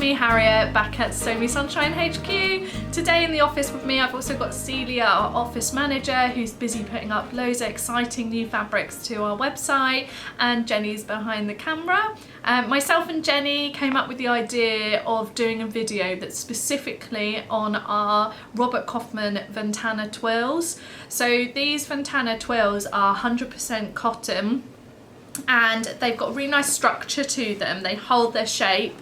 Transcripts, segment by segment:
me, Harriet, back at Sew Me Sunshine HQ. Today in the office with me I've also got Celia, our office manager, who's busy putting up loads of exciting new fabrics to our website, and Jenny's behind the camera. Myself and Jenny came up with the idea of doing a video that's specifically on our Robert Kaufman Ventana twills. So these Ventana twills are 100% cotton, and they've got a really nice structure to them. They hold their shape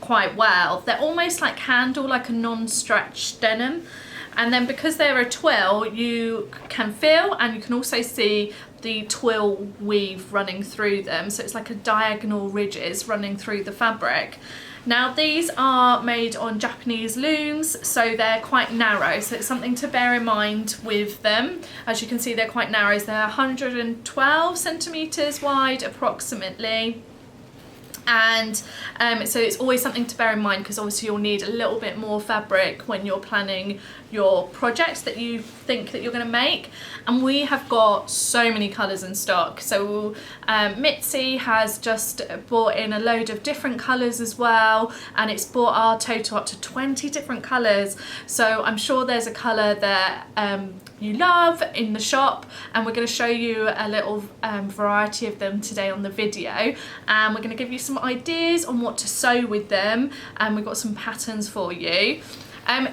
quite well. They're almost like handle like a non-stretch denim, and then because they're a twill you can feel and you can also see the twill weave running through them, so it's like a diagonal ridges running through the fabric. Now these are made on Japanese looms, so they're quite narrow, so it's something to bear in mind with them. As you can see, they're quite narrow, so they're 112 centimeters wide approximately. And so it's always something to bear in mind, because obviously you'll need a little bit more fabric when you're planning your project that you think that you're going to make. And we have got so many colours in stock, so Mitzi has just brought in a load of different colours as well, and it's brought our total up to 20 different colours. So I'm sure there's a colour that you love in the shop, and we're going to show you a little variety of them today on the video, and we're going to give you some ideas on what to sew with them, and we've got some patterns for you.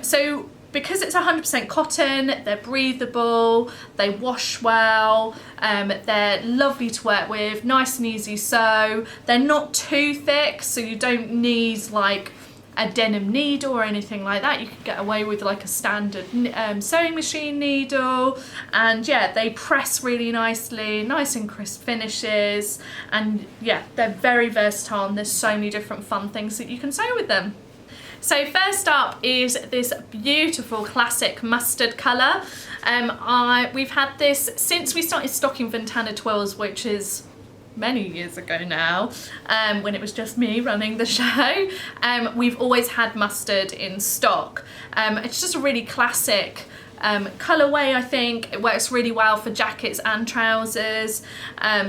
So because it's 100% cotton, they're breathable, they wash well, they're lovely to work with, nice and easy sew. They're not too thick, so you don't need like a denim needle or anything like that. You can get away with like a standard sewing machine needle, and yeah, they press really nicely, nice and crisp finishes, and yeah, they're very versatile, and there's so many different fun things that you can sew with them. So first up is this beautiful classic mustard colour. We've had this since we started stocking Ventana twills, which is many years ago now, when it was just me running the show. We've always had mustard in stock. It's just a really classic colourway. I think it works really well for jackets and trousers,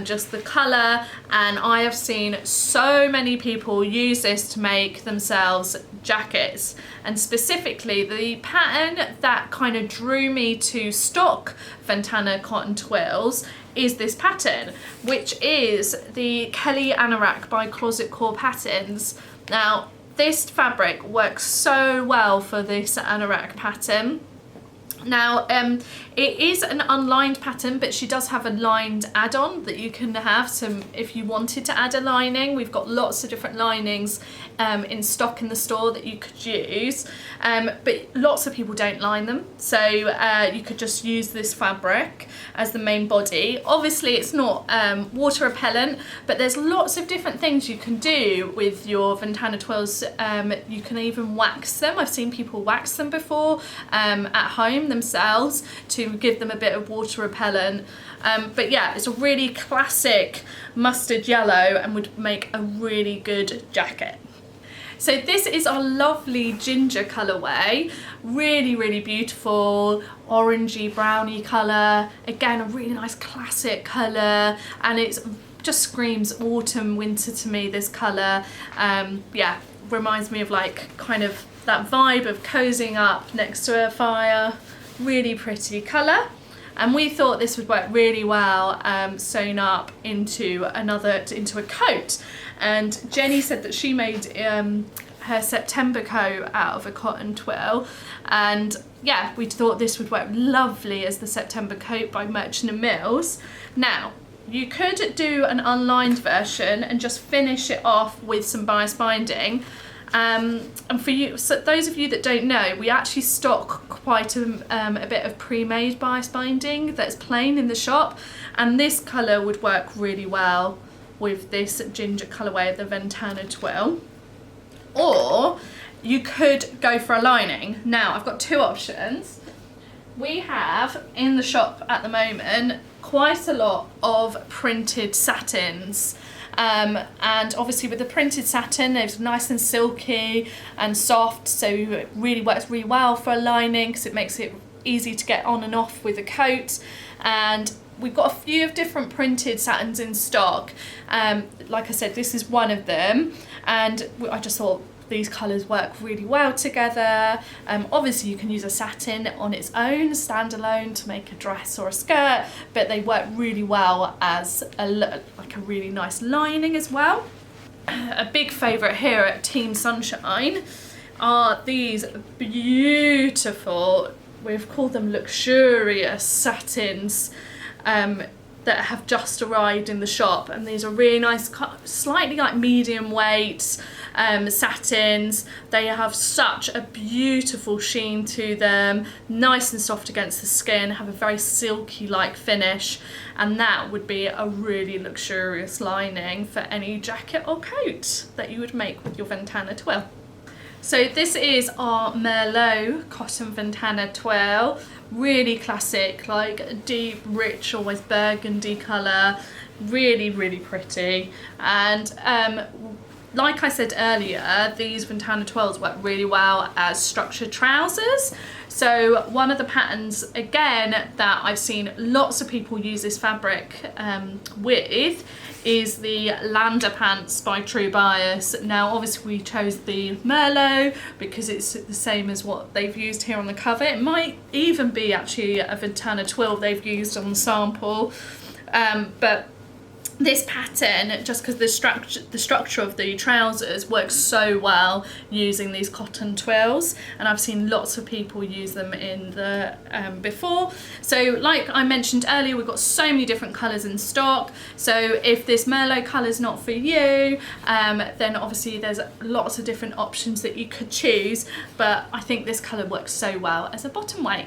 just the colour, and I have seen so many people use this to make themselves jackets. And specifically the pattern that kind of drew me to stock Ventana cotton twills is this pattern, which is the Kelly Anorak by Closet Core Patterns. Now this fabric works so well for this anorak pattern. Now it is an unlined pattern, but she does have a lined add-on that you can have some if you wanted to add a lining. We've got lots of different linings in stock in the store that you could use, but lots of people don't line them, so you could just use this fabric as the main body. Obviously it's not water repellent, but there's lots of different things you can do with your Ventana twills. You can even wax them. I've seen people wax them before at home themselves to give them a bit of water repellent, but yeah, it's a really classic mustard yellow and would make a really good jacket. So this is our lovely ginger colourway, really beautiful orangey browny colour, again a really nice classic colour, and it just screams autumn winter to me, this colour. Yeah, reminds me of like kind of that vibe of cozying up next to a fire. Really pretty colour, and we thought this would work really well sewn up into a coat. And Jenny said that she made her September coat out of a cotton twill, and yeah, we thought this would work lovely as the September coat by Merchant and Mills. Now you could do an unlined version and just finish it off with some bias binding. And for you, so those of you that don't know, we actually stock quite a bit of pre-made bias binding that's plain in the shop, and this colour would work really well with this ginger colourway of the Ventana twill. Or you could go for a lining. Now I've got two options. We have in the shop at the moment quite a lot of printed satins. And obviously with the printed satin, it's nice and silky and soft, so it really works really well for a lining because it makes it easy to get on and off with a coat. And we've got a few of different printed satins in stock. Like I said, this is one of them, and I just thought these colours work really well together. Obviously you can use a satin on its own, standalone, to make a dress or a skirt, but they work really well as like a really nice lining as well. A big favourite here at Team Sunshine are these beautiful, we've called them luxurious satins that have just arrived in the shop, and these are really nice, slightly like medium weight satins. They have such a beautiful sheen to them, nice and soft against the skin, have a very silky like finish, and that would be a really luxurious lining for any jacket or coat that you would make with your Ventana twill. So this is our Merlot cotton Ventana twill, really classic, like a deep, rich, almost burgundy colour, really, really pretty. And like I said earlier, these Ventana twirls work really well as structured trousers. So one of the patterns, again, that I've seen lots of people use this fabric with is the Lander pants by True Bias. Now obviously we chose the Merlot because it's the same as what they've used here on the cover. It might even be actually a Ventana twill they've used on the sample, but this pattern, just because the structure of the trousers works so well using these cotton twills, and I've seen lots of people use them in the before. So like I mentioned earlier, we've got so many different colours in stock. So if this Merlot colour is not for you, then obviously there's lots of different options that you could choose, but I think this colour works so well as a bottom weight.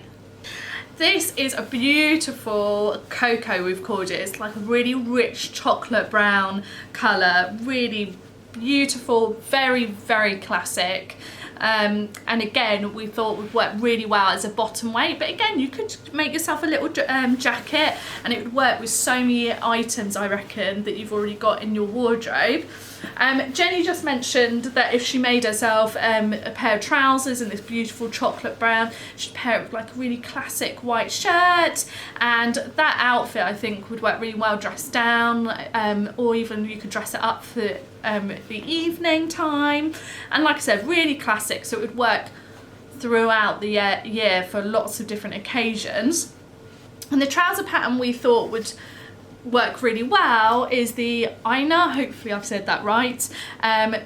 This is a beautiful cocoa, we've called it. It's like a really rich chocolate brown colour, really beautiful, very, very classic. And again, we thought would work really well as a bottom weight, but again, you could make yourself a little jacket, and it would work with so many items, I reckon, that you've already got in your wardrobe. Jenny just mentioned that if she made herself a pair of trousers in this beautiful chocolate brown, she'd pair it with like a really classic white shirt, and that outfit I think would work really well dressed down, or even you could dress it up for the evening time. And like I said, really classic, so it would work throughout the year for lots of different occasions. And the trouser pattern we thought would work really well is the Aina, hopefully I've said that right,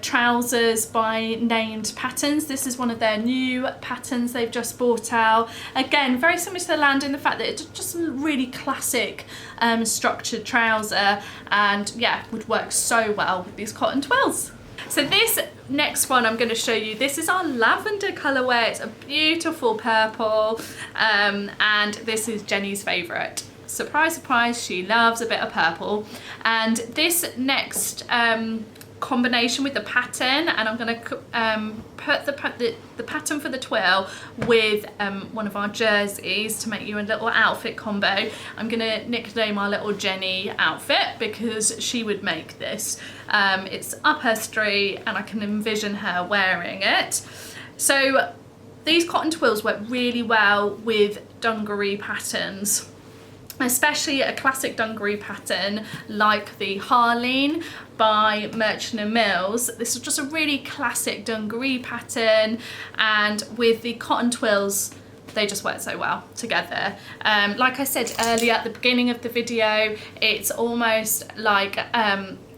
trousers by Named Patterns. This is one of their new patterns they've just brought out. Again, very similar to the Land in the fact that it's just a really classic structured trouser, and yeah, would work so well with these cotton twills. So this next one I'm going to show you, this is our lavender colourway. It's a beautiful purple, and this is Jenny's favourite. Surprise, surprise, she loves a bit of purple. And this next combination with the pattern, and I'm going to put the pattern for the twill with one of our jerseys to make you a little outfit combo. I'm going to nickname our little Jenny outfit because she would make this. It's up her street and I can envision her wearing it. So these cotton twills work really well with dungaree patterns, especially a classic dungaree pattern like the Harleen by Merchant & Mills. This is just a really classic dungaree pattern, and with the cotton twills they just work so well together. Like I said earlier at the beginning of the video, it's almost like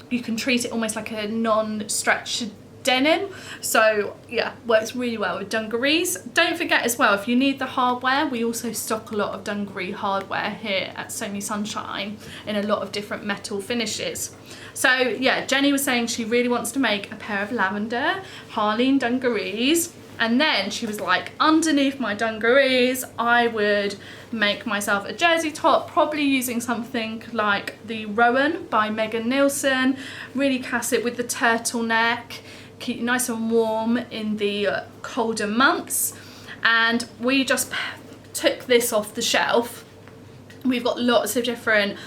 you can treat it almost like a non-stretch denim, so yeah, works really well with dungarees. Don't forget as well, if you need the hardware, we also stock a lot of dungaree hardware here at Sony Sunshine in a lot of different metal finishes. So yeah, Jenny was saying she really wants to make a pair of lavender Harleen dungarees, and then she was like, underneath my dungarees I would make myself a jersey top, probably using something like the Rowan by Megan Nielsen, really classic with the turtleneck, keep you nice and warm in the colder months. And we just took this off the shelf. We've got lots of different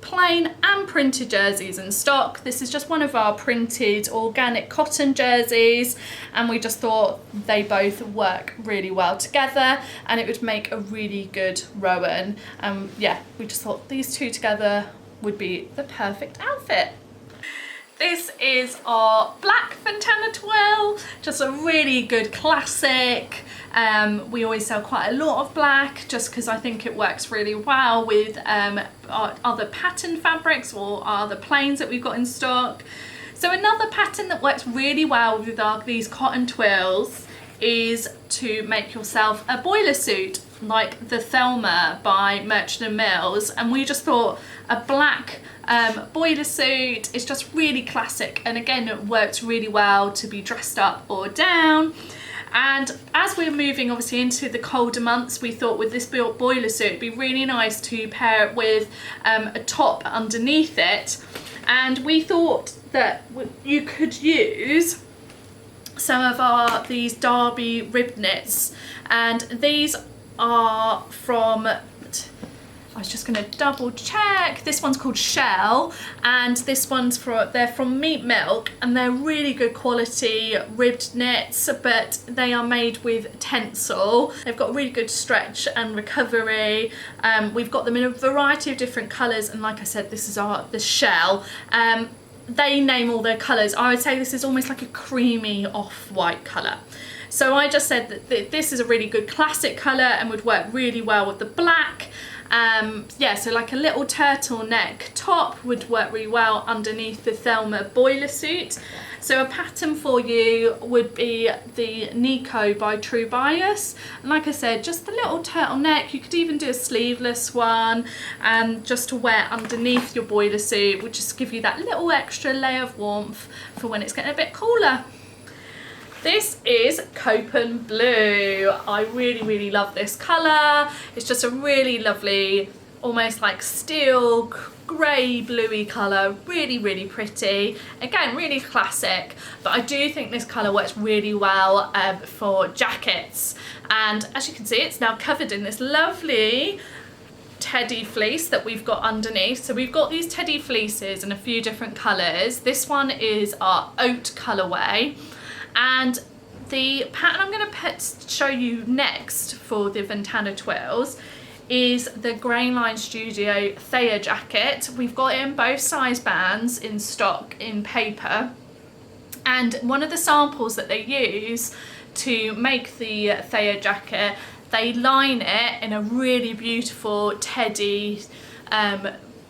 plain and printed jerseys in stock. This is just one of our printed organic cotton jerseys, and we just thought they both work really well together and it would make a really good Rowan. Yeah, we just thought these two together would be the perfect outfit. This is our black Ventana Twill, just a really good classic. We always sell quite a lot of black just because I think it works really well with our other pattern fabrics or our other plains that we've got in stock. So another pattern that works really well with these cotton twills is to make yourself a boiler suit like the Thelma by Merchant & Mills, and we just thought a black boiler suit is just really classic, and again it works really well to be dressed up or down. And as we're moving obviously into the colder months, we thought with this boiler suit it'd be really nice to pair it with a top underneath it, and we thought that you could use some of these Derby rib knits, and these are from, I was just going to double check, this one's called Shell, and this one's they're from Meat Milk, and they're really good quality ribbed knits, but they are made with Tencel. They've got really good stretch and recovery. We've got them in a variety of different colours, and like I said, this is the Shell. They name all their colours. I would say this is almost like a creamy off-white colour. So I just said that this is a really good classic colour and would work really well with the black. Yeah, so like a little turtleneck top would work really well underneath the Thelma boiler suit. So a pattern for you would be the Nico by True Bias. And like I said, just the little turtleneck. You could even do a sleeveless one, just to wear underneath your boiler suit, would just give you that little extra layer of warmth for when it's getting a bit cooler. This is Copen Blue. I really, really love this colour. It's just a really lovely, almost like steel grey bluey colour, really, really pretty. Again, really classic, but I do think this colour works really well for jackets. And as you can see, it's now covered in this lovely teddy fleece that we've got underneath. So we've got these teddy fleeces in a few different colours. This one is our oat colourway. And the pattern I'm going to show you next for the Ventana Twills is the Grainline Studio Thayer jacket. We've got it in both size bands in stock in paper. And one of the samples that they use to make the Thayer jacket, they line it in a really beautiful teddy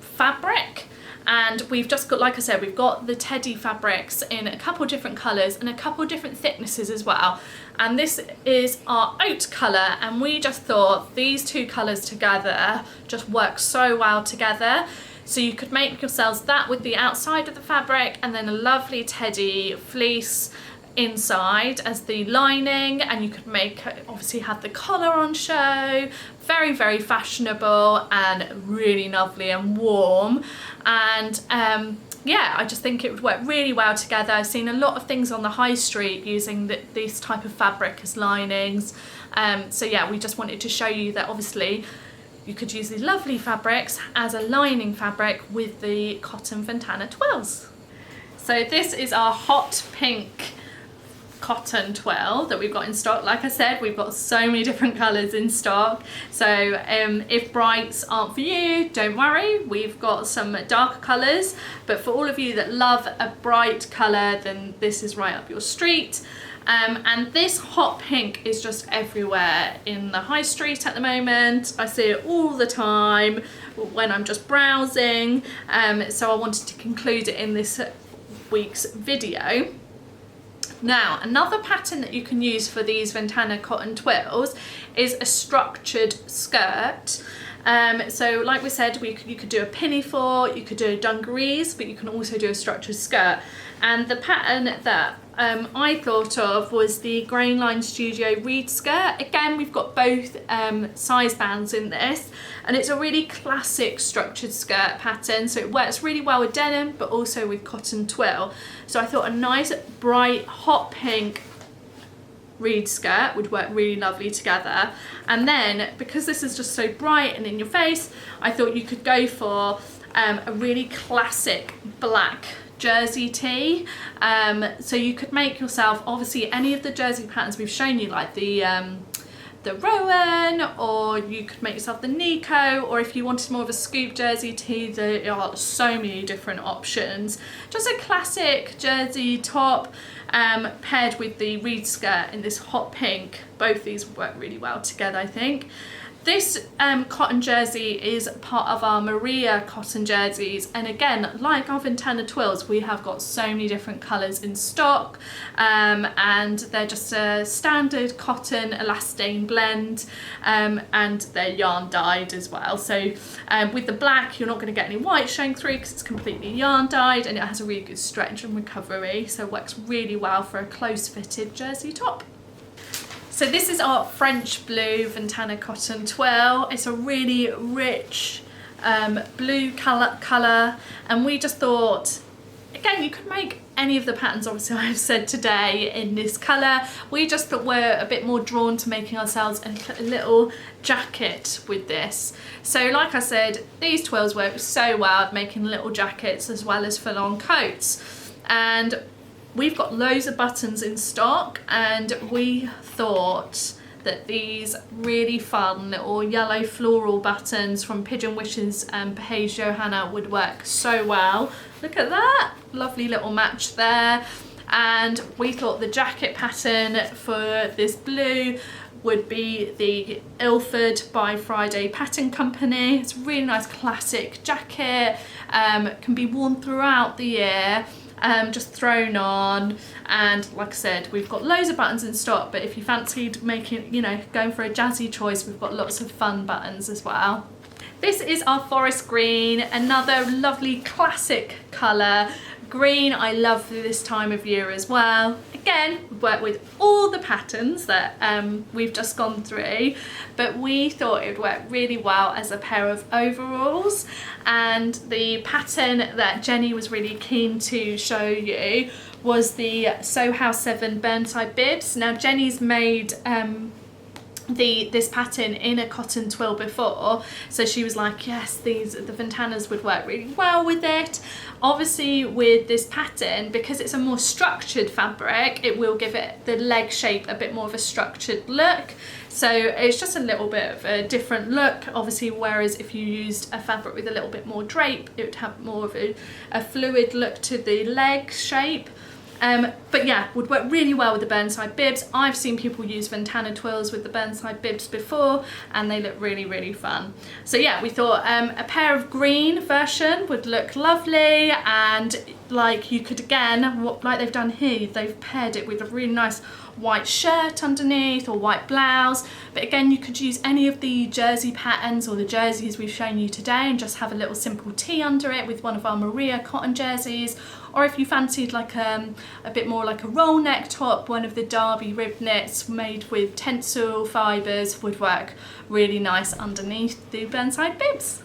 fabric. And we've just got, like I said, we've got the teddy fabrics in a couple different colours and a couple different thicknesses as well. And this is our oat colour, and we just thought these two colours together just work so well together. So you could make yourselves that with the outside of the fabric and then a lovely teddy fleece inside as the lining, and you could make, obviously have the collar on show. Very, very fashionable and really lovely and warm. And yeah, I just think it would work really well together. I've seen a lot of things on the high street using this type of fabric as linings. So yeah, we just wanted to show you that obviously you could use these lovely fabrics as a lining fabric with the cotton Ventana Twills. So this is our hot pink cotton twill that we've got in stock. Like I said, we've got so many different colours in stock, so if brights aren't for you, don't worry, we've got some darker colours, but for all of you that love a bright colour, then this is right up your street. And this hot pink is just everywhere in the high street at the moment. I see it all the time when I'm just browsing, so I wanted to conclude it in this week's video. Now, another pattern that you can use for these Ventana cotton twills is a structured skirt. So like we said, you could do a pinafore, you could do dungarees, but you can also do a structured skirt. And the pattern that I thought of was the Grainline Studio Reed skirt. Again, we've got both size bands in this, and it's a really classic structured skirt pattern, so it works really well with denim but also with cotton twill. So I thought a nice bright hot pink reed skirt would work really lovely together. And then because this is just so bright and in your face, I thought you could go for a really classic black jersey tee. So you could make yourself obviously any of the jersey patterns we've shown you, like the the Rowan, or you could make yourself the Nico, or if you wanted more of a scoop jersey tee, there are so many different options. Just a classic jersey top paired with the reed skirt in this hot pink. Both these work really well together, I think. This cotton jersey is part of our Maria cotton jerseys, and again, like our Ventana Twills, we have got so many different colours in stock, and they're just a standard cotton elastane blend, and they're yarn dyed as well. So with the black, you're not going to get any white showing through because it's completely yarn dyed, and it has a really good stretch and recovery, so it works really well for a close fitted jersey top. So this is our French blue Ventana cotton twill. It's a really rich blue colour, and we just thought, again, you could make any of the patterns obviously I've said today in this colour. We just thought we're a bit more drawn to making ourselves a little jacket with this. So like I said, these twills work so well at making little jackets as well as full-on coats. And we've got loads of buttons in stock, and we thought that these really fun little yellow floral buttons from Pigeon Wishes and Paige Johanna would work so well. Look at that, lovely little match there. And we thought the jacket pattern for this blue would be the Ilford by Friday Pattern Company. It's a really nice classic jacket, can be worn throughout the year. Just thrown on, and like I said, we've got loads of buttons in stock, but if you fancied making, going for a jazzy choice, we've got lots of fun buttons as well. This is our forest green, another lovely classic colour. Green I love for this time of year as well. Again, we work with all the patterns that we've just gone through, but we thought it would work really well as a pair of overalls. And the pattern that Jenny was really keen to show you was the Sew House 7 Burnside bibs. Now Jenny's made this pattern in a cotton twill before, so she was like, yes, the Ventanas would work really well with it. Obviously with this pattern, because it's a more structured fabric, it will give it the leg shape a bit more of a structured look, so it's just a little bit of a different look, obviously, whereas if you used a fabric with a little bit more drape, it would have more of a fluid look to the leg shape. But yeah, would work really well with the Burnside bibs. I've seen people use Ventana twills with the Burnside bibs before, and they look really, really fun. So yeah, we thought a pair of green version would look lovely, and like you could, again, like they've done here, they've paired it with a really nice white shirt underneath or white blouse. But again, you could use any of the jersey patterns or the jerseys we've shown you today and just have a little simple tee under it with one of our Maria cotton jerseys. Or if you fancied like a bit more like a roll neck top, one of the Derby rib knits made with tencel fibres would work really nice underneath the Burnside bibs.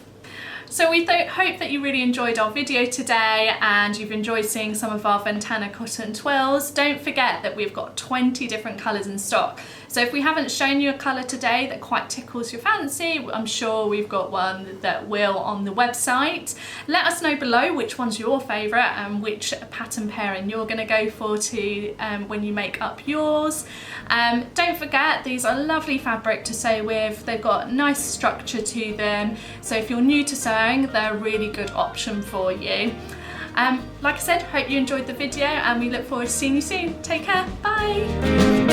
So we hope that you really enjoyed our video today and you've enjoyed seeing some of our Ventana cotton twills. Don't forget that we've got 20 different colours in stock. So if we haven't shown you a colour today that quite tickles your fancy, I'm sure we've got one that will on the website. Let us know below which one's your favourite and which pattern pairing you're going to go for when you make up yours. Don't forget, these are lovely fabric to sew with. They've got nice structure to them. So if you're new to sewing, they're a really good option for you. Like I said, hope you enjoyed the video and we look forward to seeing you soon. Take care, bye!